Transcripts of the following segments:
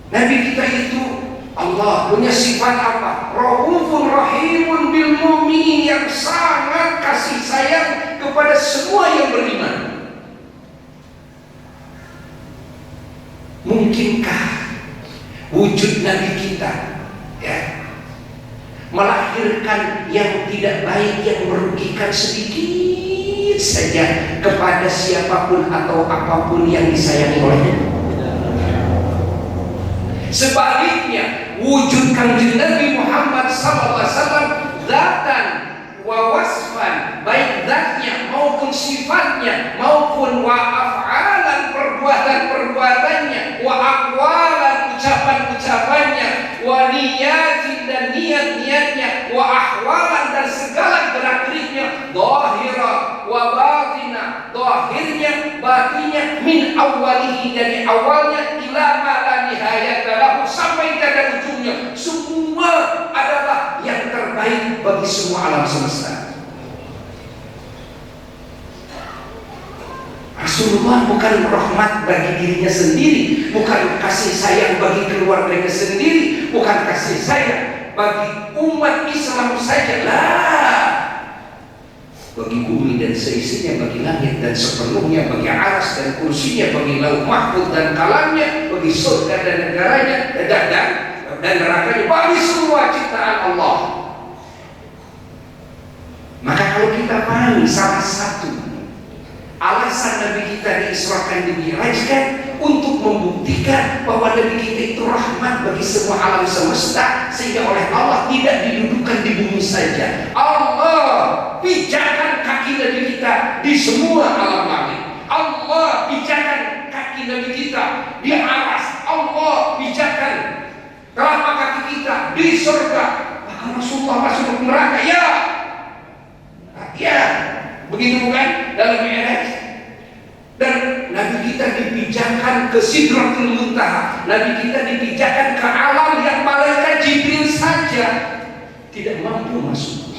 Nabi kita itu Allah punya sifat apa? Raufur rahimun bil mu'minin, yang sangat kasih sayang kepada semua yang beriman. Mungkinkah wujud Nabi kita melahirkan yang tidak baik, yang merugikan sedikit saja kepada siapapun atau apapun yang disayangi olehnya? Sebaliknya, wujud Kanjeng Nabi Muhammad SAW zatan wa wasfan, baik zatnya maupun sifatnya, maupun wa af'alan, perbuatan-perbuatannya, wa aqwalan, ucapan-ucapannya, wa niyatin, dan niat-niatnya, wa ahwalan, dan segala gerak-geriknya, zahira wa batina, zahirnya, batinnya, min awalihi, dari awalnya, ila ma la nihayata lahu, sampai pada ujungnya, semua adalah yang terbaik bagi semua alam semesta. Rasulullah bukan rahmat bagi dirinya sendiri, bukan kasih sayang bagi keluarganya sendiri, bukan kasih sayang bagi umat Islam saja lah, bagi bumi dan seisinya, bagi langit dan sepenuhnya, bagi aras dan kursinya, bagi lauh mahfuz dan kalamnya, bagi surga dan negaranya dan nerakanya, bagi semua ciptaan Allah. Maka kalau kita pahami salah satu alasan Nabi kita diisrakan, dimi'rajkan, untuk membuktikan bahwa Nabi kita itu rahmat bagi semua alam semesta, sehingga oleh Allah tidak didudukkan di bumi saja. Allah pijakan kaki Nabi kita di semua alam langit. Allah pijakan kaki Nabi kita di aras. Allah pijakan telapak kaki kita di surga. Bahkan Rasulullah masuk ke neraka, ya, begitu bukan dalam Mi'raj. Dan Nabi kita dipijakan ke Sidratul Muntaha. Nabi kita dipijakan ke alam yang malaikat Jibril saja tidak mampu masuk.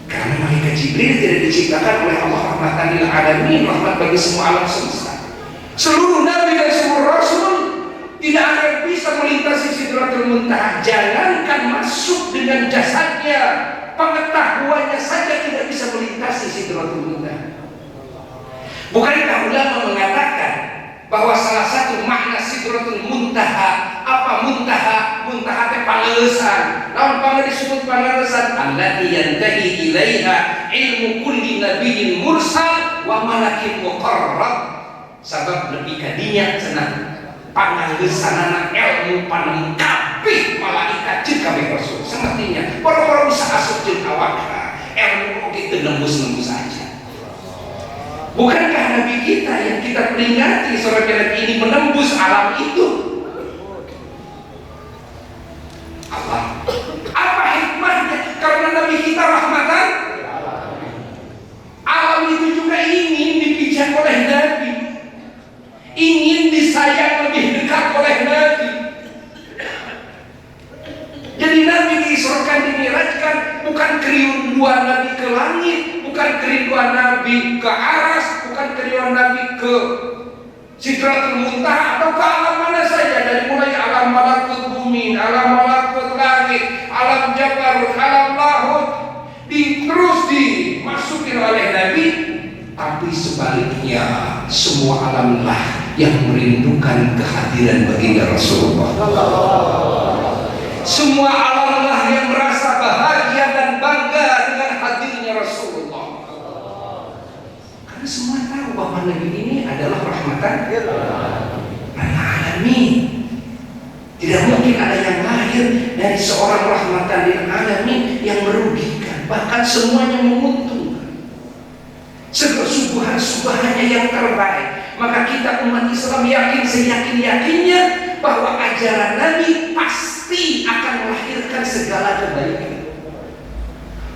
Karena malaikat Jibril tidak diciptakan oleh Allah rahmatan lil alamin, rahmat bagi semua alam semesta. Seluruh nabi dan seluruh rasul tidak akan bisa melintasi Sidratul Muntaha. Jangankan masuk dengan jasadnya, pengetahuannya saja tidak bisa melintasi Sidratul Muntaha. Bukankah ulama mengatakan bahwa salah satu makna Sidratul Muntaha apa? Muntaha teh pangeuleusan. Naon pangeuleusan disebut pangeuleusan? Allati yantahi ilaiha ilmu kulli nabiyyin mursal wa malakin muqarrab. Sabab nepi ka dinya cenah pangeuleusanana ilmu panem kabeh malaikat jeung kabeh rasul. Semestinya para bisa asup jeung awak ilmu kitu nembus-nembus saja. Bukankah Nabi kita yang kita peringati sore Nabi ini menembus alam itu? Apa hikmahnya? Karena Nabi kita rahmatan. Alam itu juga ingin dipijak oleh Nabi, ingin disayang lebih dekat oleh Nabi. Jadi Nabi diisrakan, dimi'rajkan bukan kerinduan Nabi ke langit, bukan kerinduan Nabi ke aras, bukan kerinduan Nabi ke Sidratul Muntaha atau ke alam mana saja, dari mulai alam malakut bumi, alam malakut langit, alam jabarut, alam lahut, terus dimasukin oleh Nabi. Tapi sebaliknya semua alamlah yang merindukan kehadiran baginda Rasulullah. Semua alamlah yang merasa bahagia dan bangga dengan hadirnya Rasulullah. Karena semua tahu bahwa Nabi ini adalah rahmatan lil alamin. Tidak mungkin ada yang lahir dari seorang rahmatan lil alamin yang merugikan, bahkan semuanya menguntungkan. Subahannya yang terbaik. Maka kita umat Islam yakin seyakin-yakinnya bahwa ajaran Nabi pasti akan melahirkan segala kebaikan,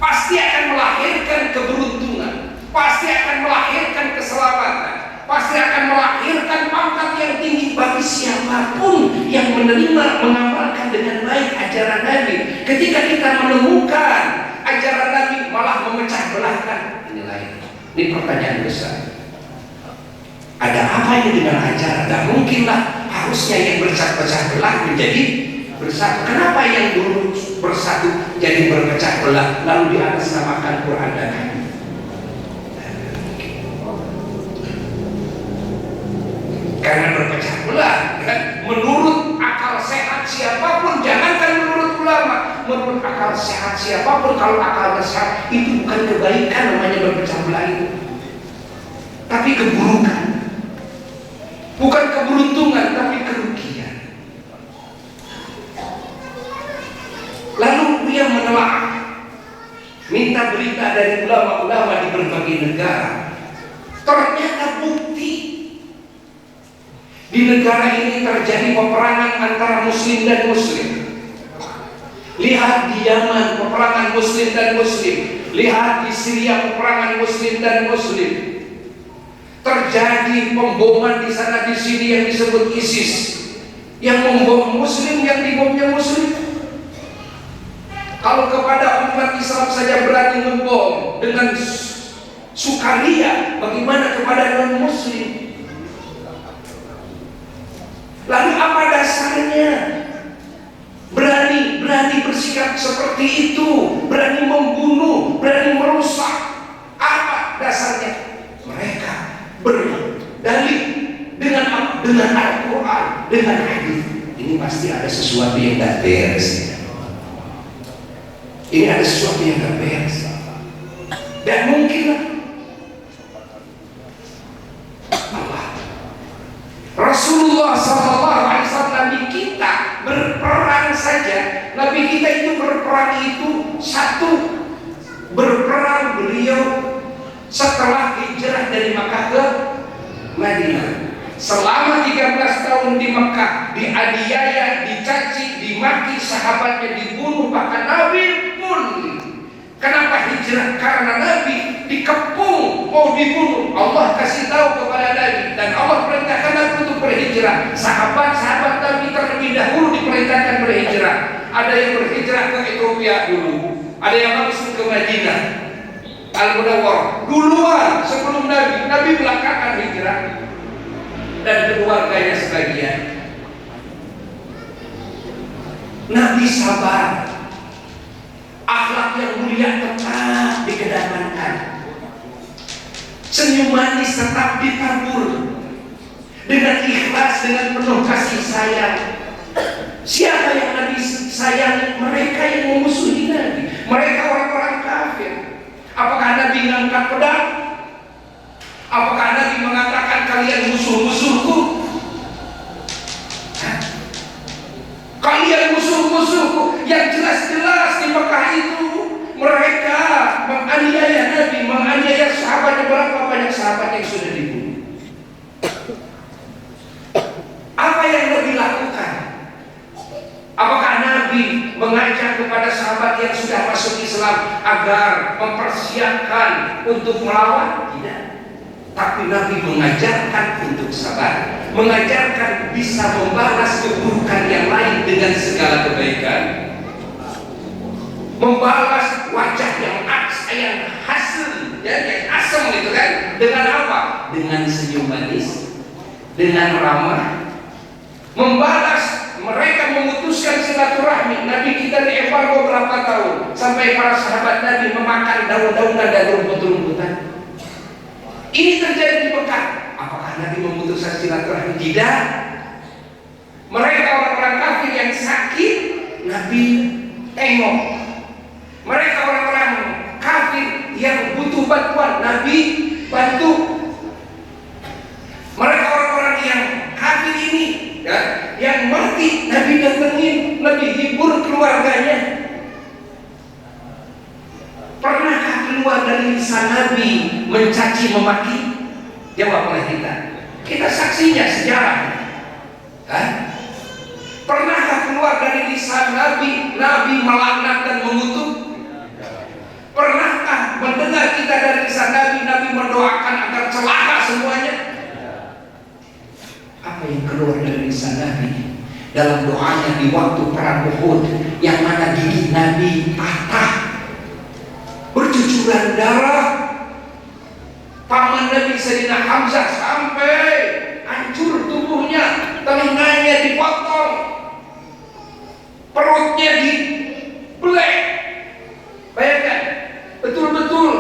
pasti akan melahirkan keberuntungan, pasti akan melahirkan keselamatan, pasti akan melahirkan pangkat yang tinggi bagi siapapun yang menerima, mengamalkan dengan baik ajaran Nabi. Ketika kita menemukan ajaran Nabi malah memecah belahkan, ini lain. Ini pertanyaan besar. Ada apa ini dengan ajaran? Tidak mungkinlah, harusnya yang berpecah belah menjadi bersatu. Kenapa yang dulu bersatu jadi berpecah belah lalu diatasnamakan Quran dan hadis? Karena berpecah belah, kan? Menurut akal sehat siapapun, jangankan menurut ulama, menurut akal sehat siapapun, kalau akalnya sehat, itu bukan kebaikan namanya berpecah belah itu, tapi keburukan. Bukan keberuntungan, tapi kerugian. Lalu dia menelaah, minta berita dari ulama-ulama di berbagai negara. Ternyata bukti di negara ini terjadi peperangan antara muslim dan muslim. Lihat di Yaman peperangan muslim dan muslim. Lihat di Syria peperangan muslim dan muslim. Terjadi pemboman di sana di sini yang disebut ISIS. Yang membom muslim, yang dibomnya muslim. Kalau kepada umat Islam saja berani membom dengan sukaria, bagaimana kepada non-muslim? Lalu apa dasarnya? Berani bersikap seperti itu, berani membunuh, berani merusak. Apa dasarnya? Mereka berdalil dengan apa? Dengan Al-Quran, dengan hadis. Ini pasti ada sesuatu yang tak beres. Ini ada sesuatu yang tak beres. Dan mungkinlah Rasulullah SAW, Nabi kita berperang saja. Nabi kita itu berperang itu satu, berperang beliau setelah hijrah dari Makkah ke Madinah. Selama 13 tahun di Makkah, dianiaya, dicaci, dimaki, sahabatnya dibunuh, bahkan Nabi pun. Kenapa hijrah? Karena Nabi dikepung, mau dibunuh. Allah kasih tahu kepada Nabi, dan Allah perintahkan Nabi untuk berhijrah. Sahabat-sahabat Nabi terlebih dahulu diperintahkan berhijrah. Ada yang berhijrah ke Ethiopia dulu, ada yang langsung ke Madinah Al-Munawwarah duluan sebelum Nabi. Nabi belakangan hijrah, dan keluarganya sebagian. Nabi sabar, akhlak yang mulia tetap dikedepankan, senyum manis tetap ditabur, dengan ikhlas, dengan penuh kasih sayang. Siapa yang Nabi sayang? Mereka yang memusuhi Nabi, mereka orang-orang kafir. Apakah Nabi mengangkat pedang? Apakah Nabi mengatakan kalian musuh-musuhku? Kalian musuh-musuhku. Yang jelas-jelas di Mekah itu mereka menganiaya Nabi, menganiaya sahabatnya. Berapa banyak sahabat yang sudah dibunuh? Apa yang Nabi lakukan? Apakah Nabi mengajak kepada sahabat yang sudah masuk Islam agar mempersiapkan untuk melawan? Tidak. Tapi Nabi mengajarkan untuk sabar, mengajarkan bisa membalas keburukan yang lain dengan segala kebaikan, membalas wajah yang hasil, ya, yang asam gitu kan, dengan apa? Dengan senyum manis, dengan ramah, membalas. Mereka memutuskan silaturahmi. Nabi kita diembargo berapa tahun, sampai para sahabat Nabi memakan daun-daunan dan rumput-rumputan. Ini terjadi di Mekah. Apakah Nabi memutuskan silaturahmi? Tidak. Mereka orang-orang kafir yang sakit, Nabi tengok. Mereka orang-orang kafir yang butuh bantuan, Nabi bantu. Mereka orang-orang yang kafir ini, ya, yang mati, Nabi datengin, Nabi hibur keluarganya. Pernahkah keluar dari lisan Nabi mencaci memaki? Jawab oleh kita. Kita saksinya, sejarah. Pernahkah keluar dari lisan Nabi melaknat dan mengutuk? Pernahkah mendengar kita dari lisan Nabi mendoakan agar celaka semuanya? Apa yang keluar dari lisan Nabi dalam doanya di waktu perang Uhud, yang mana gigi Nabi patah, bercucuran darah, Paman Nabi Sayyidina Hamzah sampai hancur tubuhnya, telinganya dipotong, perutnya dibelek. Bayangkan, betul-betul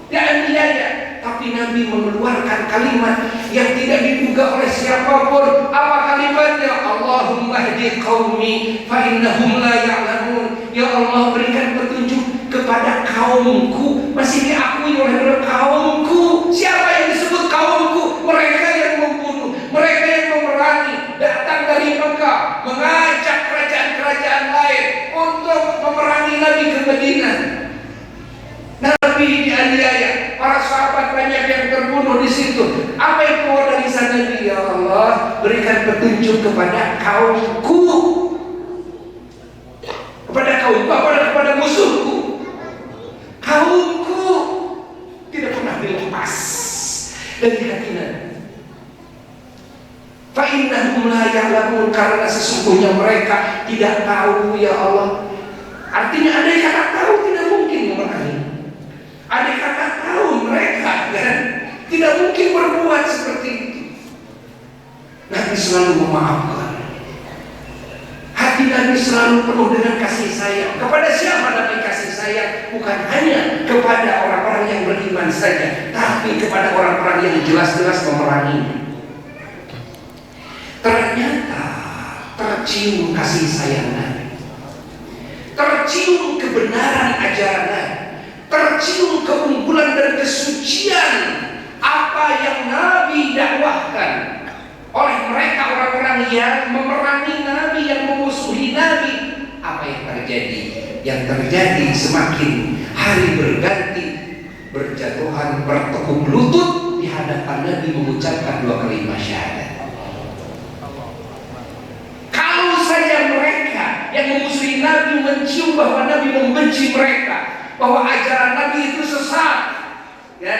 dianiaya. Tapi Nabi mengeluarkan kalimat yang tidak diduga oleh siapapun. Apa kalimatnya? Allahumma hdi qaumi fa innahum la ya'lamun. Ya Allah, berikan petunjuk kepada kaumku. Masih diakui oleh kaumku. Siapa yang disebut kaumku? Mereka yang membunuh, mereka yang memerangi, datang dari Mekah, mengajak kerajaan-kerajaan lain untuk memerangi Nabi ke Madinah. Nabi dianiaya, para sahabat banyak yang terbunuh di situ. Apa yang keluar dari sana? Ya Allah, berikan petunjuk kepada kaumku, kepada musuhku. Kaumku tidak pernah dilepas dari hati Nabi. Fa innahum la ya'lamun, karena sesungguhnya mereka tidak tahu. Ya Allah, artinya ada yang kata tahu tidak mungkin memerangi. Ada kata tahu mereka kan tidak mungkin berbuat seperti itu. Nabi selalu memaafkan. Hati Nabi selalu penuh dengan kasih sayang. Kepada siapa Nabi kasih sayang? Bukan hanya kepada orang-orang yang beriman saja, tapi kepada orang-orang yang jelas-jelas memeranginya. Ternyata tercium kasih sayang Nabi, tercium kebenaran ajaran Nabi, tercium keunggulan dan kesucian apa yang Nabi dakwahkan oleh mereka orang-orang yang memerangi Nabi, yang memusuhi Nabi. Apa yang terjadi? Yang terjadi semakin hari berganti, berjatuhan bertekuk lutut di hadapan Nabi mengucapkan 2 kalimat syahadat. Kalau saja mereka yang memusuhi Nabi mencium bahwa Nabi membenci mereka, bahwa ajaran Nabi itu sesat, ya,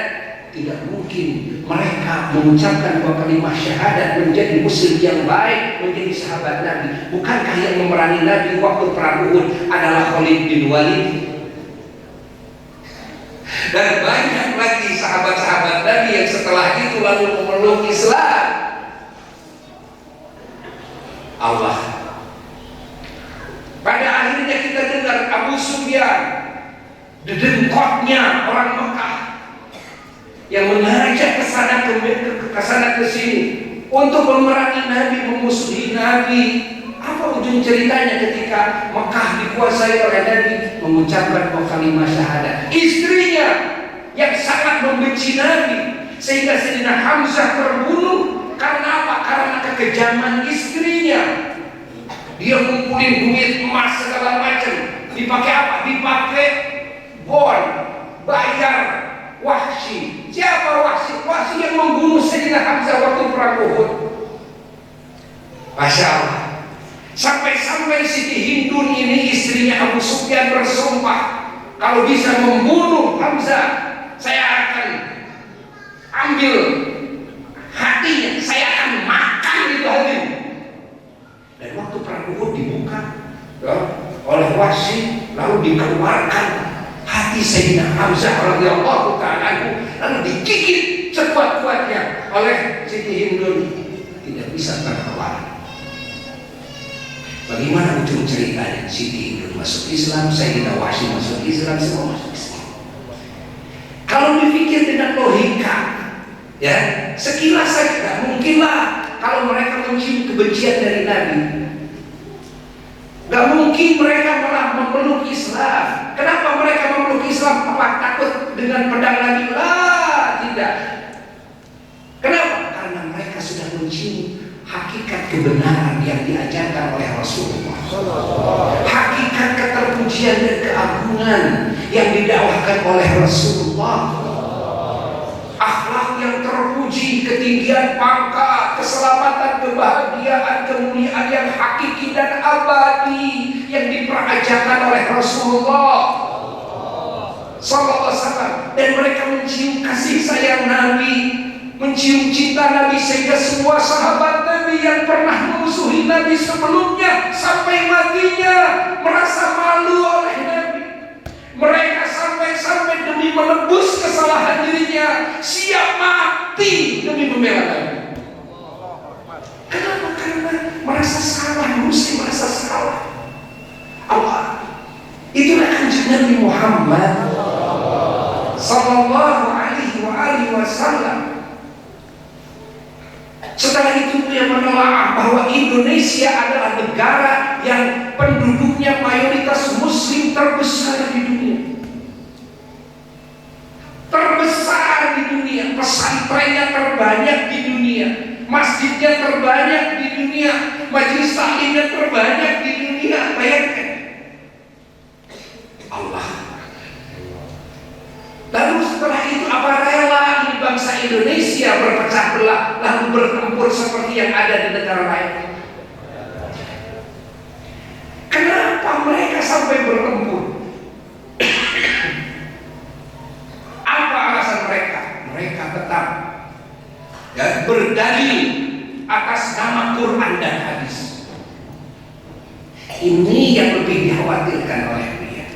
tidak mungkin mereka mengucapkan 2 kalimat syahadat, menjadi muslim yang baik, menjadi sahabat Nabi. Bukankah yang memerangi Nabi waktu perang Uhud adalah Khalid bin Walid? Dan banyak lagi sahabat-sahabat Nabi yang setelah itu lalu memeluk Islam. Allah, pada akhirnya kita dengar Abu Sufyan, dedengkotnya orang Mekah, yang mengajak ke sana ke sini untuk memerangi Nabi, memusuhi Nabi. Apa ujung ceritanya ketika Mekah dikuasai oleh Nabi? Mengucapkan 2 kalimat syahadat. Istrinya yang sangat membenci Nabi, sehingga Sayyidina Hamzah terbunuh. Karena apa? Karena kekejaman istrinya. Dia ngumpulin duit, emas, segala macam. Dipakai apa? Dipakai bond, bayar Wahsy. Siapa Wahsy? Wahsy yang membunuh Sayyidina Hamzah waktu perang Uhud. Masya Allah. Sampai-sampai Siti Hindun ini, istrinya Abu Sufyan, bersumpah, kalau bisa membunuh Hamzah, saya akan ambil hatinya, saya akan makan itu hatinya. Dan waktu perang Uhud dibuka oleh Wahsy, lalu dikeluarkan hati Sayyidina Hamzah radhiyallahu ta'ala, lalu digigit sekuat-kuatnya oleh Siti Hindun, tidak bisa terkeluar. Bagaimana ujung ceritanya? Siti Hindun masuk Islam, Sayyidina Wahsy masuk Islam, semua masuk Islam. Kalau dipikir dengan logika, ya, sekilas saja tidak mungkinlah kalau mereka mencium kebencian dari Nabi. Gak mungkin mereka malah memeluk Islam. Kenapa mereka memeluk Islam? Apa takut dengan pedang Nabi? Tidak. Kenapa? Karena mereka sudah mencium hakikat kebenaran yang diajarkan oleh Rasulullah, hakikat keterpujian dan keagungan yang didakwahkan oleh Rasulullah, akhlak yang terpuji, ketinggian pangkat, keselamatan, kebahagiaan, kemuliaan yang hakiki dan abadi yang diperajakan oleh Rasulullah sallallahu alaihi wasallam. Dan mereka mencium kasih sayang Nabi, mencium cinta Nabi, sehingga semua sahabat Nabi yang pernah memusuhi Nabi sebelumnya sampai matinya merasa malu oleh Nabi. Mereka sampai sampai demi menebus kesalahan dirinya siap mati demi membela Nabi. Kenapa? Karena merasa salah, muslim merasa salah. Allah, itulah kanjeng Nabi Muhammad sallallahu alaihi wasallam. Setelah itu dia menelaah bahwa Indonesia adalah negara yang penduduknya mayoritas muslim terbesar di dunia. Terbesar di dunia, pesantrennya terbanyak di dunia, masjidnya terbanyak di dunia, majelis taklimnya terbanyak di dunia. Bayangkan Allah. Lalu setelah itu apa rela ini bangsa Indonesia berpecah belah lalu bertempur seperti yang ada di negara lain? Kenapa mereka sampai bertempur? Apa alasan mereka? Mereka tetap berdalil atas nama Quran dan hadis. Ini yang lebih dikhawatirkan oleh dia.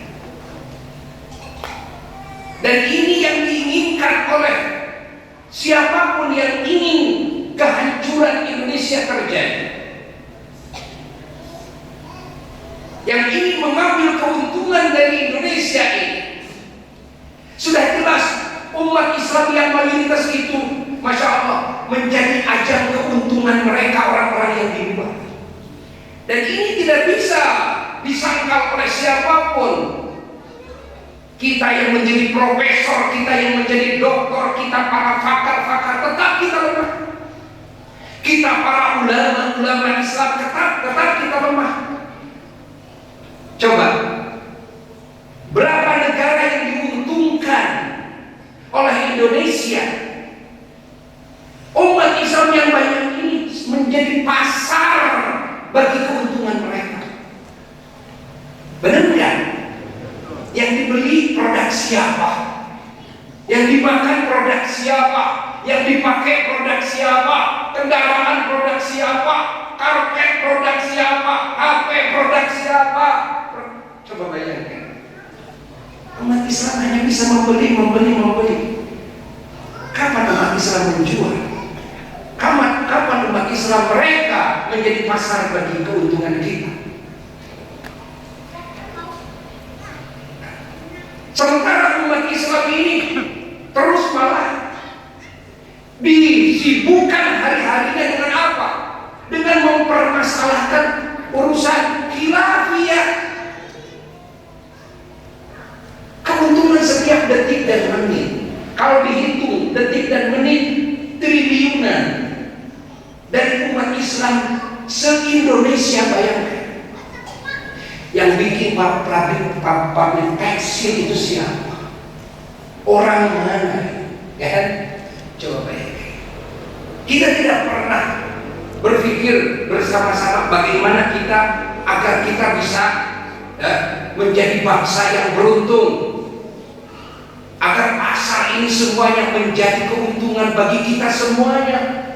Dan ini yang diinginkan oleh siapapun yang ingin kehancuran Indonesia terjadi, yang ingin mengambil keuntungan dari Indonesia ini. Sudah jelas umat Islam yang mayoritas itu, Masya Allah, menjadi ajang keuntungan mereka, orang-orang yang di luar. Dan ini tidak bisa disangkal oleh siapapun. Kita yang menjadi profesor, kita yang menjadi doktor, kita para pakar-pakar, tetap kita lemah. Kita para ulama Islam, tetap kita lemah. Coba, berapa negara yang diuntungkan oleh Indonesia? Umat Islam yang banyak ini menjadi pasar bagi keuntungan mereka. Benar nggak? Yang dibeli produk siapa? Yang dimakan produk siapa? Yang dipakai produk siapa? Kendaraan produk siapa? Karpet produk siapa? HP produk siapa? Coba bayangkan. Umat Islam hanya bisa membeli. Kapan umat Islam menjual? Kapan umat Islam mereka menjadi pasar bagi keuntungan kita? Sementara umat Islam ini terus malah disibukkan hari-harinya dengan apa? Dengan mempermasalahkan urusan khilafiyah. Keuntungan setiap detik dan menit, kalau dihitung detik dan menit, triliunan dari umat Islam se-Indonesia. Bayangkan. Yang bikin pabrik tekstil itu siapa? Orang mana? Ya kan? Coba bayangkan. Kita tidak pernah berpikir bersama-sama bagaimana kita agar kita bisa menjadi bangsa yang beruntung, agar pasar ini semuanya menjadi keuntungan bagi kita semuanya.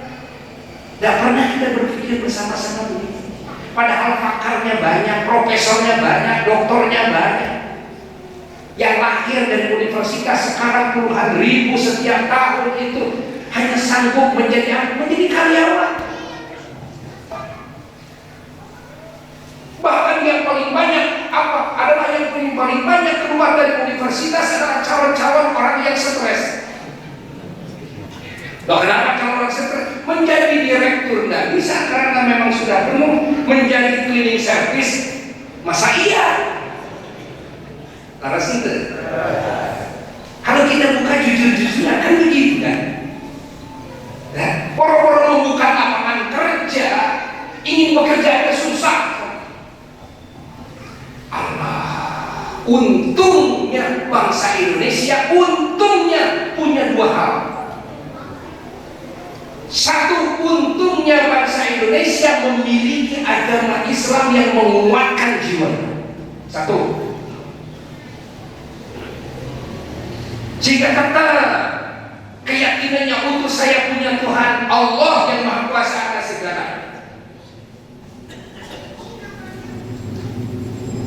Tidak pernah kita berpikir bersama-sama begitu. Padahal pakarnya banyak, profesornya banyak, doktornya banyak. Yang lahir dari universitas sekarang puluhan ribu setiap tahun itu hanya sanggup menjadi karyawan. Bahkan yang paling banyak adalah yang paling banyak keluar dari universitas adalah calon-calon orang yang stres. Loh, kenapa calon orang stres? Menjadi direktur nggak bisa karena memang sudah penuh. Menjadi cleaning service, masa iya? Laras itu. Kalau kita buka jujur-jujuran kan begitu kan? Orang-orang membuka lapangan kerja, ingin bekerja ada susah. Allah, untungnya bangsa Indonesia, untungnya punya dua hal. Satu, untungnya bangsa Indonesia memiliki agama Islam yang menguatkan jiwa. Satu. Jika kata keyakinannya utuh, saya punya Tuhan Allah yang Maha Kuasa atas segala.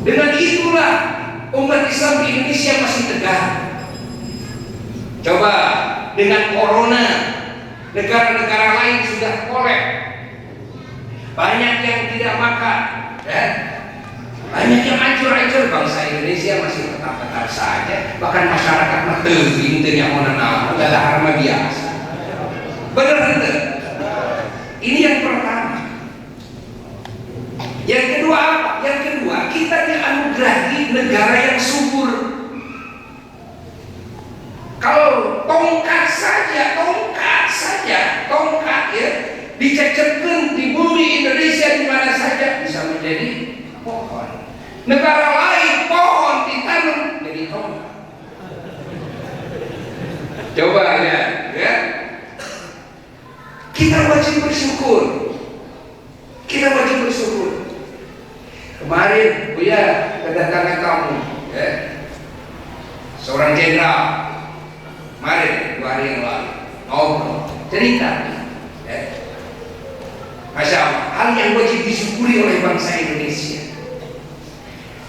Dengan itulah umat Islam di Indonesia masih tegak. Coba dengan corona, negara-negara lain sudah kolek, banyak yang tidak makan, ya. Banyak yang hancur-hancur. Bangsa Indonesia masih tetap-tetap saja. Bahkan masyarakat materi intinya mau nama adalah harma biasa. Benar-benar. Ini yang pertama. Yang kedua apa? Yang kedua, kita dianugerahi negara yang subur. Kalau tongkat ya, dicecepkan di bumi Indonesia di mana saja bisa menjadi pohon. Negara lain pohon ditanam jadi tongkat. Coba ya. Kita wajib bersyukur. Kemarin Buya kedatangan kamu, ya. Seorang jenderal. Kemarin 2 hari yang lalu ngobrol, cerita, ya. Masya Allah, hal yang wajib disyukuri oleh bangsa Indonesia.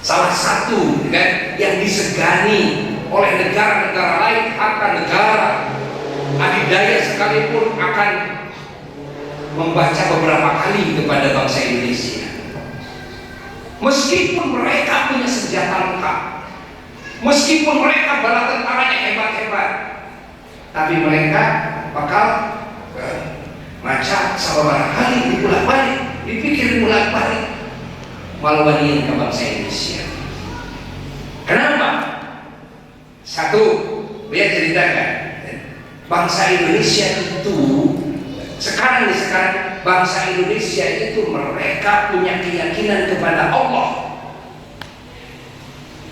Salah satu, kan, yang disegani oleh negara-negara lain, harta negara adidaya sekalipun akan membaca beberapa kali kepada bangsa Indonesia. Meskipun mereka punya senjata lengkap, meskipun mereka bala tentaranya hebat-hebat, tapi mereka bakal maca sababaraha kali dipulak-balik, dipikir pulak-balik malwanian ke bangsa Indonesia. Kenapa? Satu, biar ceritakan, bangsa Indonesia itu sekarang bangsa Indonesia itu mereka punya keyakinan kepada Allah.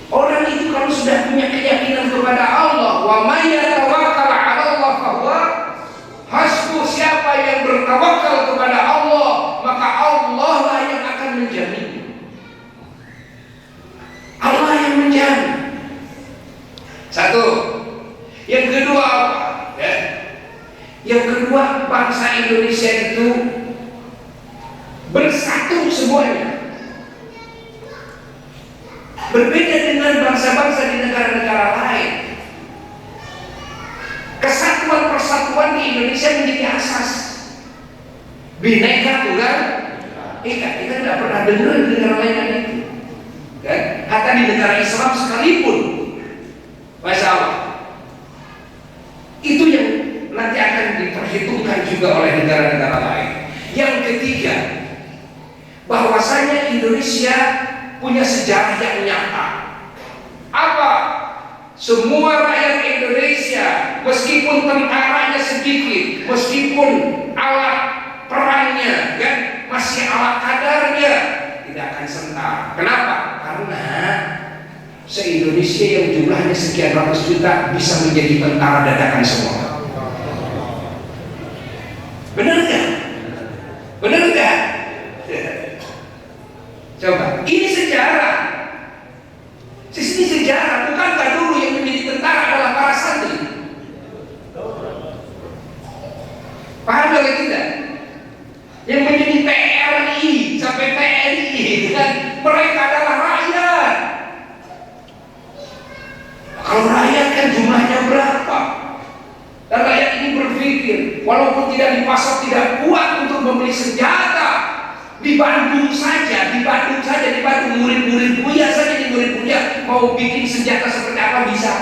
Orang itu kalau sudah punya keyakinan kepada Allah, wa may yatawakkal 'ala Allah fahuwa hasbuh, siapa yang bertawakal kepada Allah, maka Allah lah yang akan menjamin. Allah yang menjamin. Satu. Yang kedua apa? Ya. Yang kedua, bangsa Indonesia itu bersatu semuanya. Berbeda dengan bangsa-bangsa di negara-negara lain. Kesatuan persatuan di Indonesia menjadi asas. Bhinneka Tunggal Ika. Kita tidak pernah dengar di negara lain itu. Kan? Hatta di negara Islam sekalipun, Masya Allah, itu yang nanti akan diperhitungkan juga oleh negara-negara lain. Yang ketiga, bahwasanya Indonesia punya sejarah yang nyata. Apa? Semua rakyat Indonesia, meskipun tentaranya sedikit, meskipun alat perangnya kan masih ala kadarnya, tidak akan sentak. Kenapa? Karena se-Indonesia yang jumlahnya sekian ratus juta bisa menjadi tentara dadakan semua. Benar nggak? Benar nggak? Coba, ini sejarah. Ini sejarah. Bukankah dulu yang menjadi tentara adalah para santri? Paham gak kita? Yang menjadi TNI sampai TNI, kan? Mereka adalah rakyat. Kalau rakyat kan jumlahnya berapa? Dan rakyat ini berpikir, walaupun tidak dipasok, tidak kuat untuk membeli senjata. Di Bandung saja, di Bandung murid-murid Buya saja, di murid Buya mau bikin senjata seperti apa bisa.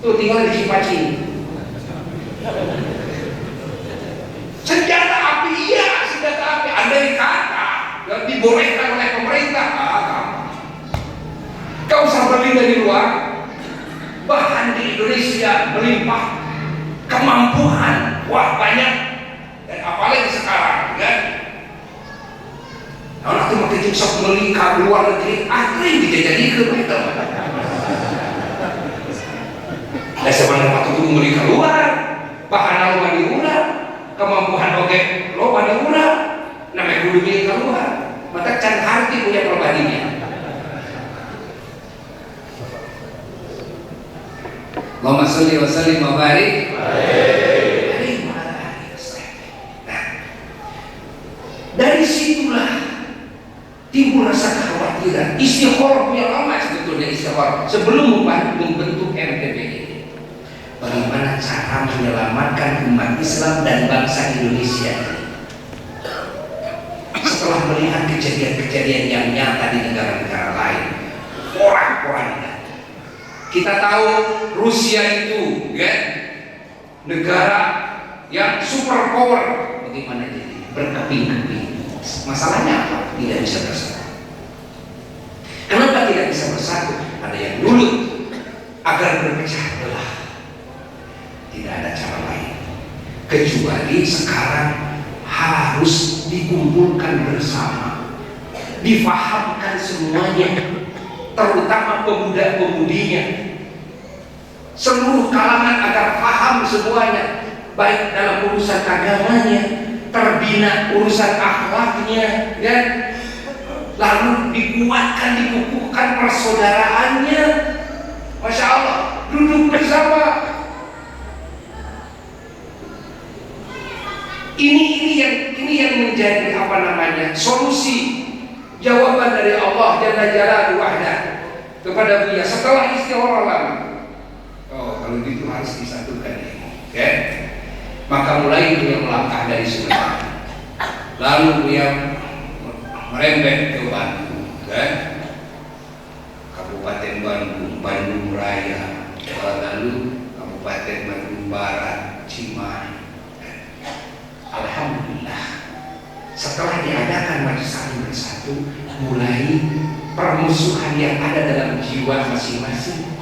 Tuh tinggal di Cipaci. Senjata api, iya, senjata api. Andai kata yang dibolehkan oleh pemerintah, kau usah beli dari luar. Bahan di Indonesia melimpah, kemampuan, wah banyak. Dan apalagi sekarang, kan? Nah, itu makin sok beli ke luar negeri, akhirnya dijajah ke mereka. Dan sebenarnya waktu itu beli keluar, bahan lo di luar, kemampuan oke lo di luar, namanya dulu beli keluar, maka can harti punya perbandingan. Allahumma sholli wa sallim wa barik. Nah, dari situlah timbul rasa kekhawatiran. Istikharah yang lama sebetulnya istikharah sebelum membentuk MTB ini. bagaimana cara menyelamatkan umat Islam dan bangsa Indonesia setelah melihat kejadian-kejadian yang nyata di negara-negara lain. Orang-orangnya kita tahu Rusia itu ya, negara yang super power, bagaimana jadi berkeping-keping. Masalahnya apa? Tidak bisa bersatu. Kenapa tidak bisa bersatu? Ada yang nulut agar berpecah belah. Tidak ada cara lain kecuali sekarang harus dikumpulkan bersama, difahamkan semuanya, terutama pemuda-pemudinya, seluruh kalangan agar paham semuanya, baik dalam urusan agamanya, terbina urusan akhlaknya, dan lalu dikuatkan, dikukuhkan persaudaraannya. Masya Allah, duduk bersama. Ini yang menjadi solusi jawaban dari Allah Jalla Jalaluhu Wahdah kepada Buya setelah istighfar lama. Oh, kalau gitu harus disatukan ini, ya. Maka mulai Buya melangkah dari Sumatera, lalu Buya merembet ke Bandung, ya. Kabupaten Bandung, Bandung Raya, lalu Kabupaten Bandung Barat, Cimahi. Alhamdulillah, setelah diadakan majelis saling bersatu, mulai permusuhan yang ada dalam jiwa masing-masing,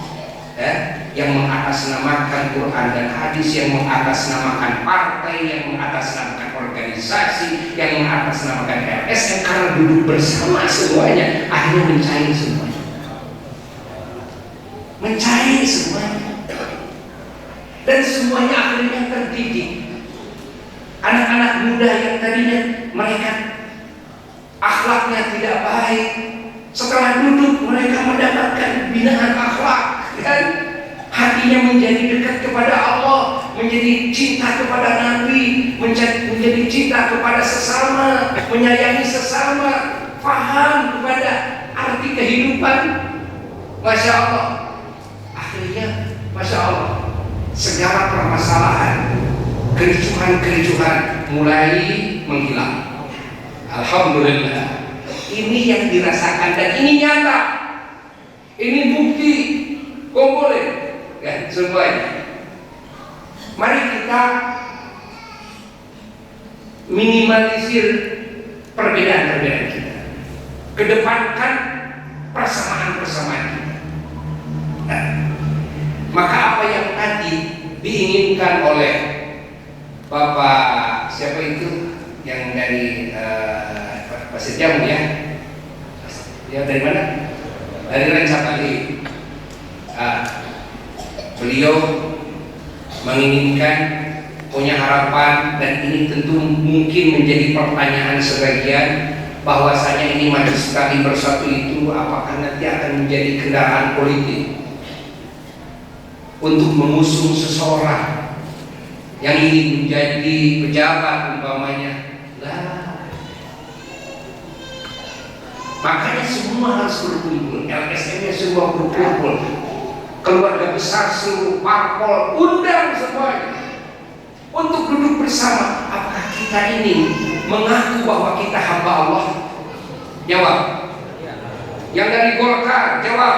ya, yang mengatasnamakan Quran dan hadis, yang mengatasnamakan partai, yang mengatasnamakan organisasi, yang mengatasnamakan LSM, karena duduk bersama semuanya, akhirnya mencair semuanya. Mencair semuanya. Dan semuanya akhirnya terdidik. Anak-anak muda yang tadinya mereka akhlaknya tidak baik, setelah duduk mereka mendapatkan binaan akhlak, kan? Hatinya menjadi dekat kepada Allah, menjadi cinta kepada Nabi, menjadi cinta kepada sesama, menyayangi sesama, paham kepada arti kehidupan. Masya Allah. Akhirnya, Masya Allah, segala permasalahan, kericuhan-kericuhan mulai menghilang. Alhamdulillah. Ini yang dirasakan dan ini nyata. Ini bukti kompolen, ya, semuanya. Mari kita minimalisir perbedaan-perbedaan kita, kedepankan persamaan-persamaan kita. Nah, maka apa yang tadi diinginkan oleh Bapak siapa itu yang dari Pasir Jamu, ya? Ya, dari mana? Dari Rancakali. Beliau menginginkan, punya harapan, dan ini tentu mungkin menjadi pertanyaan sebagian, bahwasanya ini majelis sekali bersatu itu apakah nanti akan menjadi kendaraan politik untuk mengusung seseorang yang ingin menjadi pejabat umpamanya. Lah, makanya semua harus berkumpul, LSM-nya semua berkumpul, keluarga besar seluruh parpol, undang semuanya untuk duduk bersama. Apakah kita ini mengaku bahwa kita hamba Allah? Jawab. Yang dari Golkar jawab,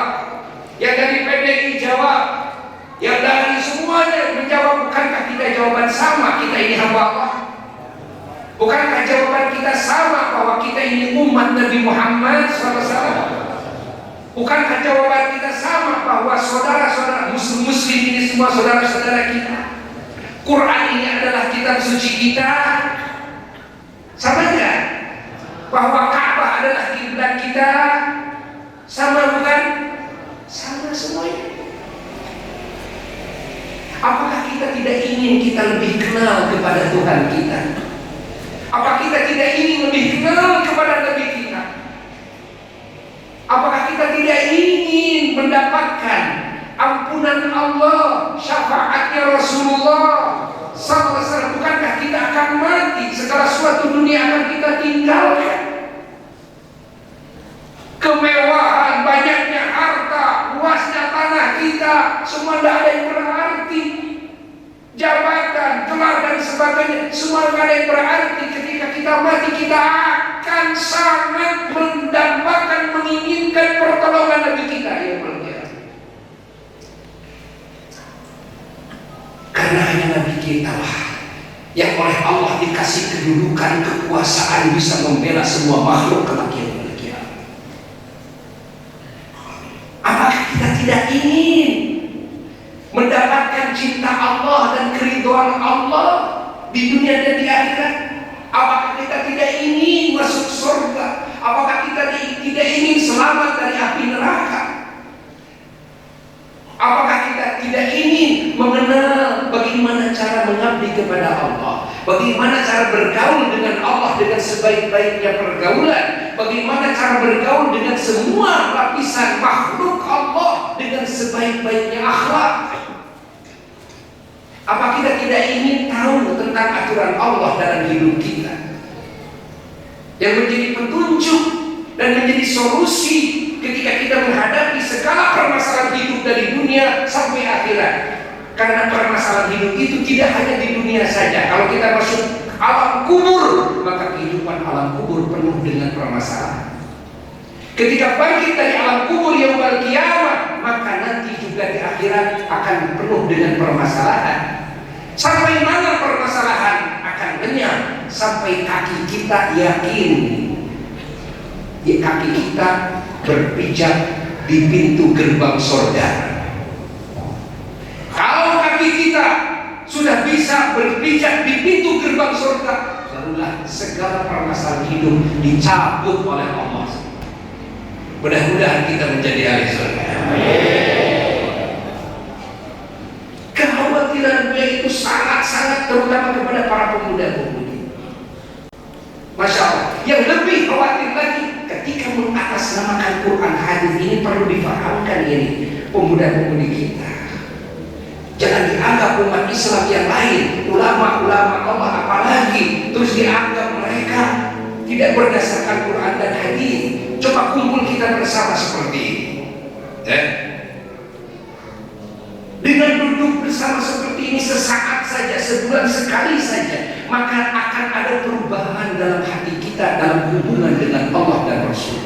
yang dari PDI jawab, yang dari semuanya menjawab. Bukankah kita jawaban sama, kita ini hamba Allah? Bukankah jawaban kita sama bahwa kita ini umat Nabi Muhammad SAW? Bukankah jawaban kita sama bahwa saudara-saudara muslim ini semua saudara-saudara kita? Quran ini adalah kitab suci kita. Sama enggak? Bahwa Ka'bah adalah kiblat kita. Sama bukan? Sama semuanya. Apakah kita tidak ingin kita lebih kenal kepada Tuhan kita? Apakah kita tidak ingin lebih kenal kepada Nabi kita? Apakah kita tidak ingin mendapatkan ampunan Allah, syafaatnya Rasulullah SAW? Bukankah kita akan mati, segala sesuatu dunia akan kita tinggalkan? Kemewahan, banyaknya harta, luasnya tanah kita, semua tidak ada yang berarti jabatan, gelar dan sebagainya, semua nggak ada yang berarti. Ketika kita mati, kita akan sangat mendambakan, menginginkan pertolongan Nabi kita yang mulia. Karena hanya Nabi kita lah yang oleh Allah dikasih kedudukan, kekuasaan, bisa membela semua makhluk kelak yang mulia. Apakah kita tidak ingin mendapatkan cinta Allah dan keridhaan Allah di dunia dan di akhirat? Apakah kita tidak ingin masuk surga? Apakah kita tidak ingin selamat dari api neraka? Apakah kita tidak ingin mengenal bagaimana cara mengabdi kepada Allah, bagaimana cara bergaul dengan Allah dengan sebaik-baiknya pergaulan, bagaimana cara bergaul dengan semua lapisan makhluk Allah dengan sebaik-baiknya akhlak? Apa kita tidak ingin tahu tentang aturan Allah dalam hidup kita, yang menjadi petunjuk dan menjadi solusi ketika kita menghadapi segala permasalahan hidup dari dunia sampai akhirat? Karena permasalahan hidup itu tidak hanya di dunia saja. Kalau kita masuk alam kubur, maka kehidupan alam kubur penuh dengan permasalahan. Ketika bangkit dari alam kubur yaumul qiyamah, maka nanti juga di akhirat akan penuh dengan permasalahan. Sampai mana permasalahan akan lenyap? Sampai kaki kita yakin, kaki kita berpijak di pintu gerbang surga. Kalau kaki kita sudah bisa berpijak di pintu gerbang surga, barulah segala permasalahan hidup dicabut oleh Allah. Mudah-mudahan kita menjadi ahli surga. Kekhawatiran dia itu sangat-sangat, terutama kepada para pemuda-pemudi. Masya Allah. Yang lebih khawatir lagi, ketika mengatasnamakan Quran hadis ini, perlu difahamkan ini pemuda-pemudi kita. Jangan dianggap umat Islam yang lain, ulama-ulama Allah apalagi, terus dianggap mereka tidak berdasarkan Quran dan hadis. Coba kumpul kita bersama seperti ini. Dengan duduk bersama seperti ini sesaat saja, sebulan sekali saja, maka akan ada perubahan dalam hati kita dalam hubungan dengan Allah dan Rasul.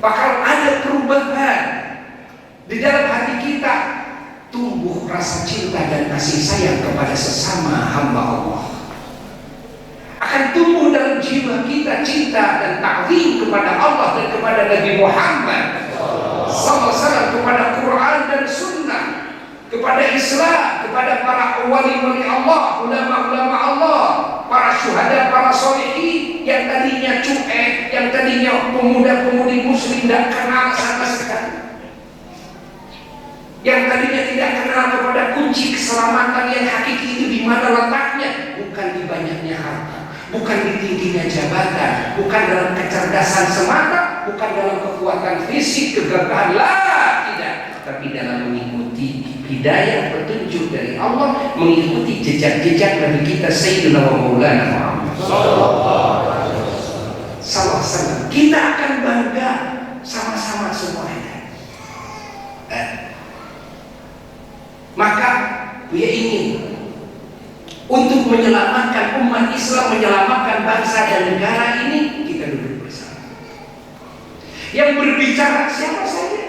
Bakal ada perubahan di dalam hati kita, tumbuh rasa cinta dan kasih sayang kepada sesama hamba Allah. Akan tumbuh dalam jiwa kita cinta dan ta'zim kepada Allah dan kepada Nabi Muhammad SAW, kepada Quran dan Sunnah, kepada Islam, kepada para wali-wali Allah, ulama-ulama Allah, para syuhada, para sholihin yang tadinya cuek, yang tadinya pemuda-pemudi muslim tidak kenal sama sekali, yang tadinya tidak kenal kepada kunci keselamatan yang hakiki itu di mana letaknya, bukan di banyaknya harta, bukan di tingginya jabatan, bukan dalam kecerdasan semata, bukan dalam kekuatan fisik, kegagahan, tidak, tapi dalam mengikuti hidayah petunjuk dari Allah, mengikuti jejak-jejak Nabi kita Sayyidina wa Maulana Muhammad SAW. Kita akan bangga sama-sama semuanya. Maka dia ingin untuk menyelamatkan umat Islam, menyelamatkan bangsa dan negara ini, kita duduk bersama. Yang berbicara siapa saja.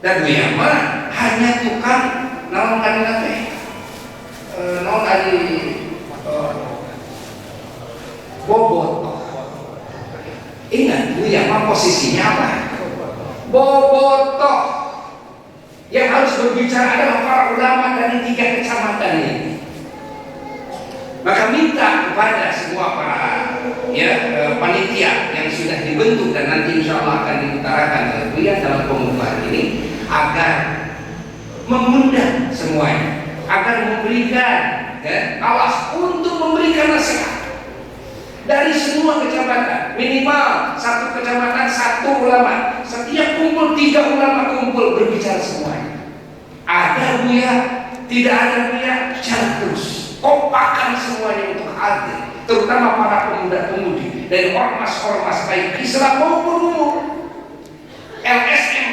Dan Yama hanya tukang naon kali bobot. Ingat, Yama posisinya apa? Bobotoh. Yang harus berbicara adalah para ulama dari 3 kecamatan ini. Maka minta kepada semua para panitia yang sudah dibentuk dan nanti insya Allah akan diutarakan oleh Buya dalam pembukaan ini, agar mengundang semuanya, agar memberikan awas untuk memberikan nasihat dari semua kecamatan, minimal 1 kecamatan 1 ulama, setiap kumpul 3 ulama kumpul berbicara semuanya. Ada Buya, tidak ada Buya, jalan terus. Kompakan semuanya untuk hadir, terutama para pemuda-pemudi dari ormas-ormas baik Islam maupun umum, LSM,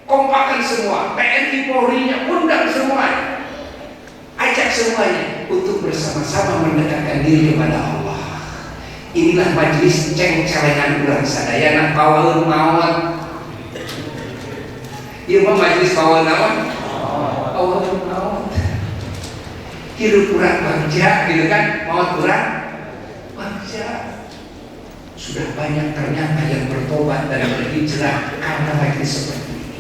kompakan semua, TNI Polri-nya undang semuanya. Ajak semuanya untuk bersama-sama mendekatkan diri kepada Allah. Inilah majelis ceng-celengan urang sadayana pawaeun maot. Ieu mah majelis pawaeun naon? Pawaeun maot. Hirup urang bagja gitu kan, maot urang bagja. Sudah banyak ternyata yang bertobat dan berhijrah karena majelis seperti ini.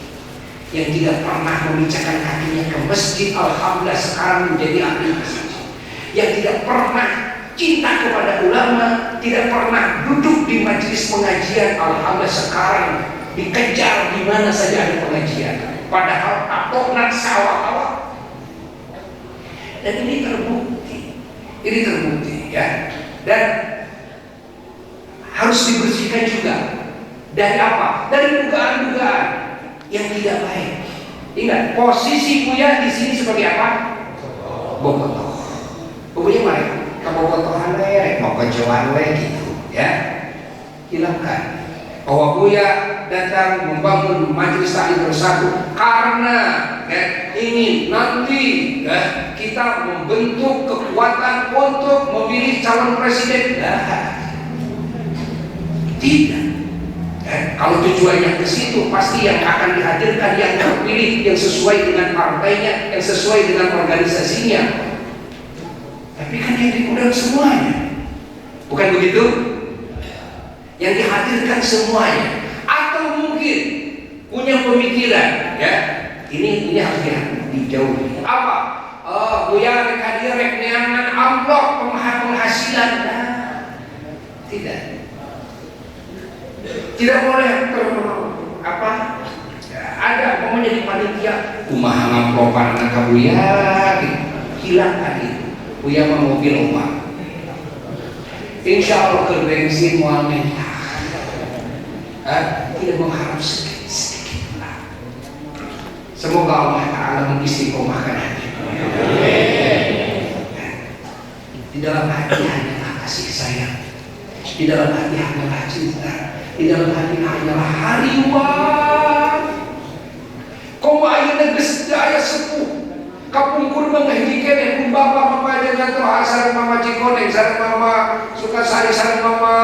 Yang tidak pernah memecahkan kakinya ke masjid, alhamdulillah sekarang menjadi ahli masjid. Yang tidak pernah cinta kepada ulama, tidak pernah duduk di majelis pengajian, alhamdulillah sekarang dikejar di mana saja ada pengajian. Padahal atokna sawah-sawah. Dan ini terbukti ya. Dan harus dibersihkan juga dari apa? Dari dugaan-dugaan yang tidak baik. Ingat, posisi Buya di sini sebagai apa? Bobotoh. Buya mah kebobotohan we, mau kejoan we gitu, ya. Hilangkan. Bahwa Buya datang membangun majelis taklim bersatu karena ingin nanti kita membentuk kekuatan untuk memilih calon presiden. Tidak. Kalau tujuannya ke situ, pasti yang akan dihadirkan yang terpilih, yang sesuai dengan partainya, yang sesuai dengan organisasinya. Tapi kan yang diundang semuanya, bukan begitu? Yang dihadirkan semuanya. Atau mungkin punya pemikiran, ya ini harus dijauhi. Apa? Buya rek hadir rek neangan amplop penghasilan. Tidak boleh ada pokoknya di panitia kumaha ngamplopan anak Buya, hilangkan itu. Buya mah mobil uang, insya Allah ke bensin mual mentah, tidak mengharap sedikit lah. Semoga Allah Ta'ala mengistiqomahkan hati. Di dalam hati hanyalah kasih sayang, di dalam hati hanyalah cinta, di dalam hati hanyalah hariwan. Kau ayeuna geus daya sepuh, kapungkur mah hiji keneh pun bapak mama jangan tuh sareng mama Cikoneng, sareng mama Sukasari, sareng mama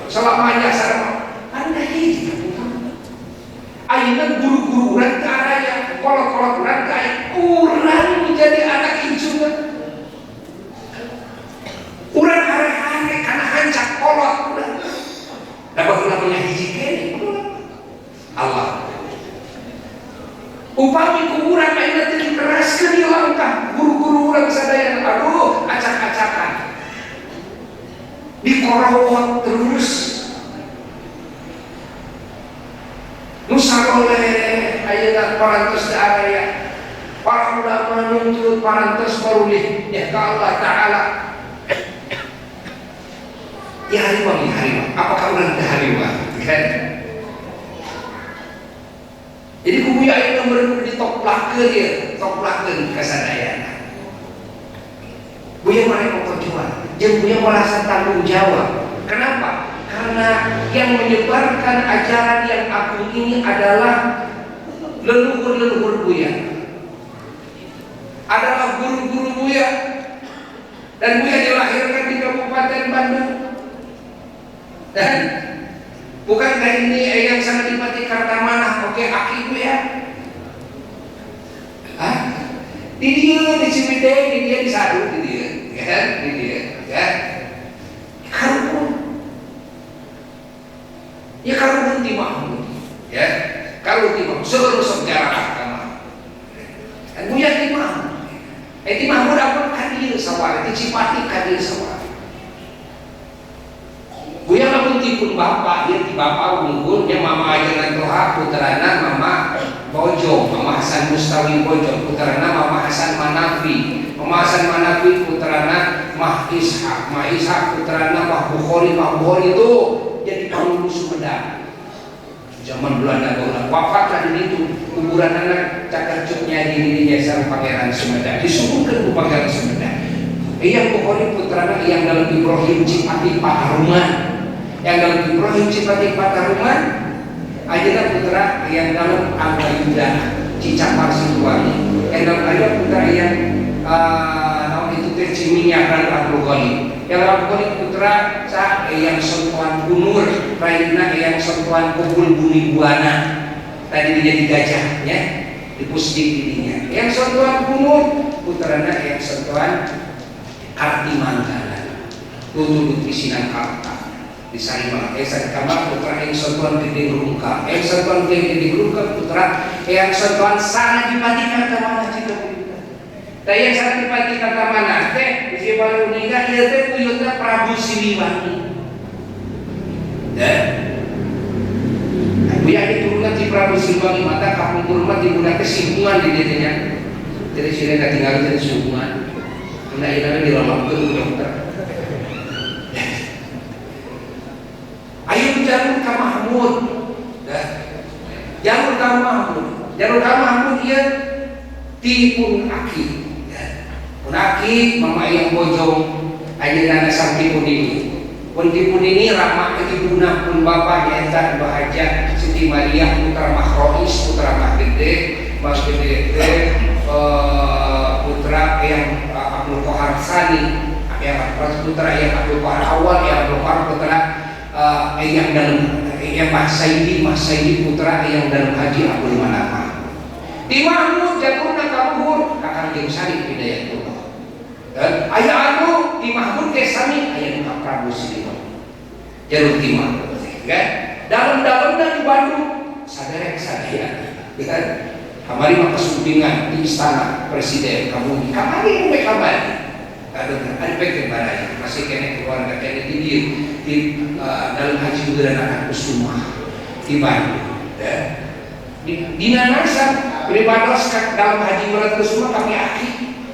selamanya, sareng anda hiji. Ayeuna guru-guru urang teh araya, kolot-kolot urang teh urang menjadi anak injungan. Urang hare-hare kana hancak kolot urang. Dapat namanya hiji keneh Allah. Upami kuburan ayeuna teh dikeraskeun di langkah guru-guru urang sadaya, aduh acak-acakan. Dikorowot terus. Nu saroleh ayeuna parantos da area. Para ulama nuntut parantos marulih ya ka Allah Ta'ala. Ya hariwang, apakah urang teh hariwang? Kan? Jadi kubuya ayeuna meureun ditoplakeun ieu, toplakeun kasadayana. Buya mah perjuangan, jeung Buya merasa tanggung jawab. Kenapa? Karena yang menyebarkan ajaran yang agung ini adalah leluhur-leluhur Buya, adalah guru-guru Buya, dan Buya dilahirkan di Kabupaten Bandung. Dan bukankah ini yang sangat dimati Kartamanah? Oke, aki Buya. Di dia di Ciwidey, di dia di Sadu, di dia, ya, di dia, ya. Karupun, ya karupun di Mahmud, ya, kalau di Mahmud seluruh sejarah agama. Dan Buya di Mahmud, di Mahmud apa kadir sawar, di Cipati kadir sawar. Buya lamun tipun bapak, dia di bapak unggul, dia mama ajengan Toha, putrana mama Bojo, mama Hasan Mustawi Bojo, putrana mama Hasan Manafi, mama Hasan Manafi putrana Mah Ishaq putrana Mah Bukhari itu jadi penghulu Sumedang. Zaman Belanda Gaulah wafatlah di itu, kuburan anak cakarcuknya di Desa Pangeran Sumedang, disubuhkan ke Pangeran Sumedang. Yang Bukhari putrana yang dalam Ibrahim Cipati Pataruman, yang dalam Ibrahim Cipati Pataruman ajeuna putra yang dalam Angga Yuda Cicapar Situwangi, dalam ayat putra yang naon itu teh ciminya kan Abdul Ghani. Yang Abdul Ghani putra sa yang sentuhan bunur, raina yang sentuhan kubul bumi buana. Tadi dia jadi gajah ya, di pusdik dirinya. Yang sentuhan bunur putrana yang sentuhan arti manggala. Tutu isinan kata. Disari esan kamar putra yang sentuhan gede rungka. Yang sentuhan gede rungka putra yang sentuhan sana dibandingkan ke mana cita. Tapi yang sangat dibandingkan ke mana teh si baru nikah dia teh puyutna Prabu Siliwangi. Ya. Aku yakin turunan si Prabu Siliwangi mata kampung kurma digunakan kesimpungan di dirinya. Jadi sini tak tinggal jadi sumpungan. Karena ini di dalam dokter. Ayo jalur ka Mahmud. Jalur ka Mahmud. Jalur ka Mahmud ia tipun aki. Pun aki mama yang bojong ayeuna sampai pun ini. Pun tipun ini ramah ke ibuna pun bapak nyata bahagia Siti Maria putra Mahrois putra Mahgede Mas Gede putra yang Abdul Qahar Sani yang putra yang Abdul Qahar awal yang Abdul Qahar putra yang dalam yang Mas Saidi putra yang dalam haji Abdul Manafah di Mahmud jatuhna kabuhur kakang jeung Sari Hidayatullah dan ayah anu di Mahmud ke sami ayah nu Prabu Siliwangi jalur timah kan dalam-dalamna di Bandung sadaya kan kamari mah kesumpingan di istana presiden kamu kamari mereka kamari ada pikir baraya masih kena keluarga kena di dalam haji Budana akan kusuma di Bandung ya di nanasan beribadah dalam haji Budana kusuma kami aki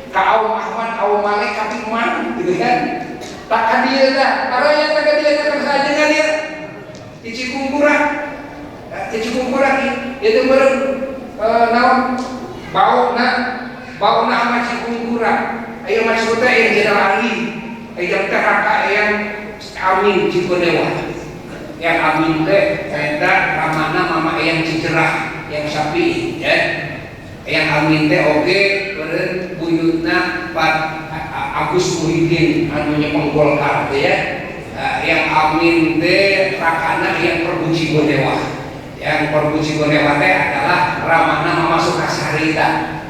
ka Aum Ahmad Aum Malek kami man gitu kan takkan dia dah karena yang takkan dia tak saja dengan dia di Cikungkurang itu baru naon bauna sama Cikungkurang ayo maksudnya yang jenderal ahli yang teraka yang Amin Cikodewa yang Amin teh eta ramana mama yang Cijerah yang sapi ya yang Amin teh oge beureun buyutna Pak Agus Muhyiddin anu nyepeng Golkar teh ya yang Amin teh rakana yang Prabu Cigodewa yang Prabu Cigodewa teh adalah ramana mama Sukasari tah